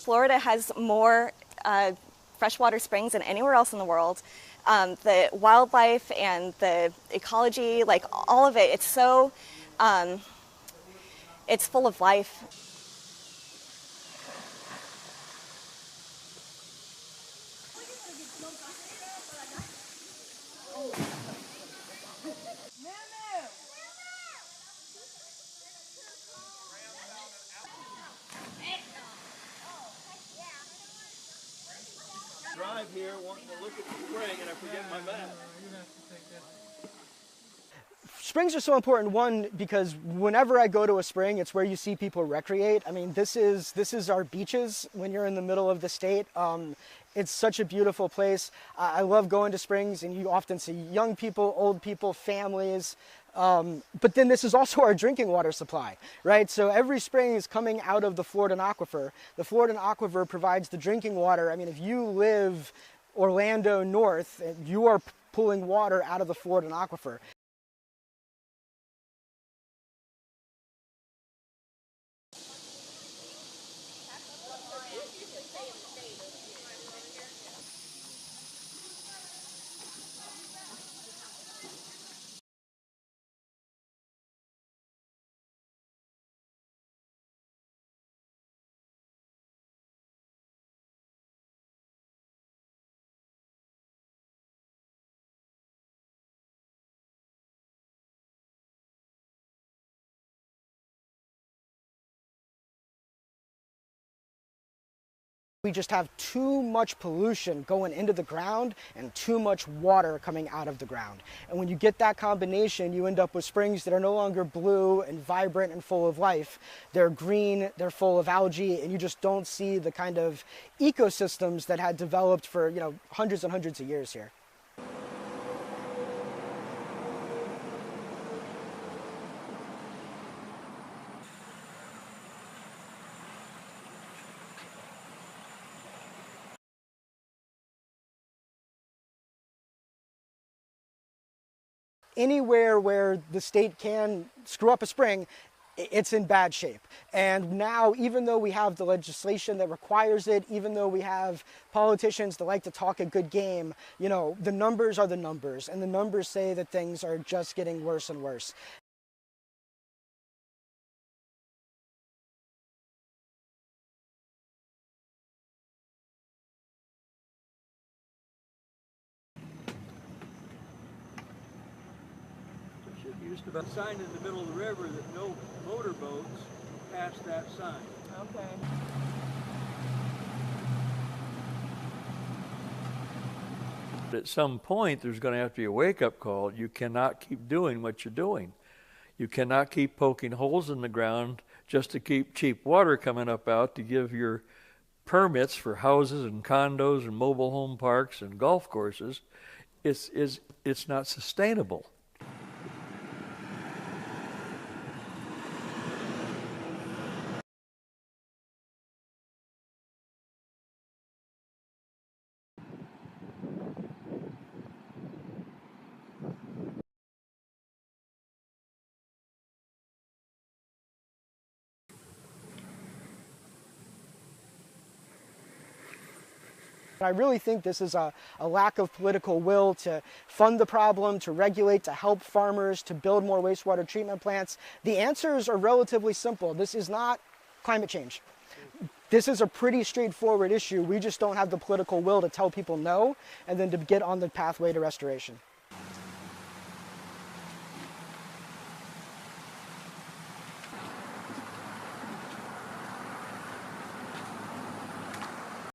Florida has more freshwater springs than anywhere else in the world. The wildlife and the ecology, like all of it, it's so, it's full of life. Drive here wanting to look at the spring and I forget my map. Springs are so important, one, because whenever I go to a spring, it's where you see people recreate. I mean, this is our beaches when you're in the middle of the state. It's such a beautiful place. I love going to springs, and you often see young people, old people, families. But then this is also our drinking water supply, right? So every spring is coming out of the Floridan aquifer. The Floridan aquifer provides the drinking water. I mean, if you live Orlando north, you are pulling water out of the Floridan aquifer. We just have too much pollution going into the ground and too much water coming out of the ground. And when you get that combination, you end up with springs that are no longer blue and vibrant and full of life. They're green, they're full of algae, and you just don't see the kind of ecosystems that had developed for, you know, hundreds and hundreds of years here. Anywhere where the state can screw up a spring, it's in bad shape. And now, even though we have the legislation that requires it, even though we have politicians that like to talk a good game, you know, the numbers are the numbers, and the numbers say that things are just getting worse and worse. Used to be a sign in the middle of the river that no motorboats pass that sign. Okay. At some point, there's going to have to be a wake-up call. You cannot keep doing what you're doing. You cannot keep poking holes in the ground just to keep cheap water coming up out to give your permits for houses and condos and mobile home parks and golf courses. It's not sustainable. I really think this is a lack of political will to fund the problem, to regulate, to help farmers, to build more wastewater treatment plants. The answers are relatively simple. This is not climate change. This is a pretty straightforward issue. We just don't have the political will to tell people no and then to get on the pathway to restoration.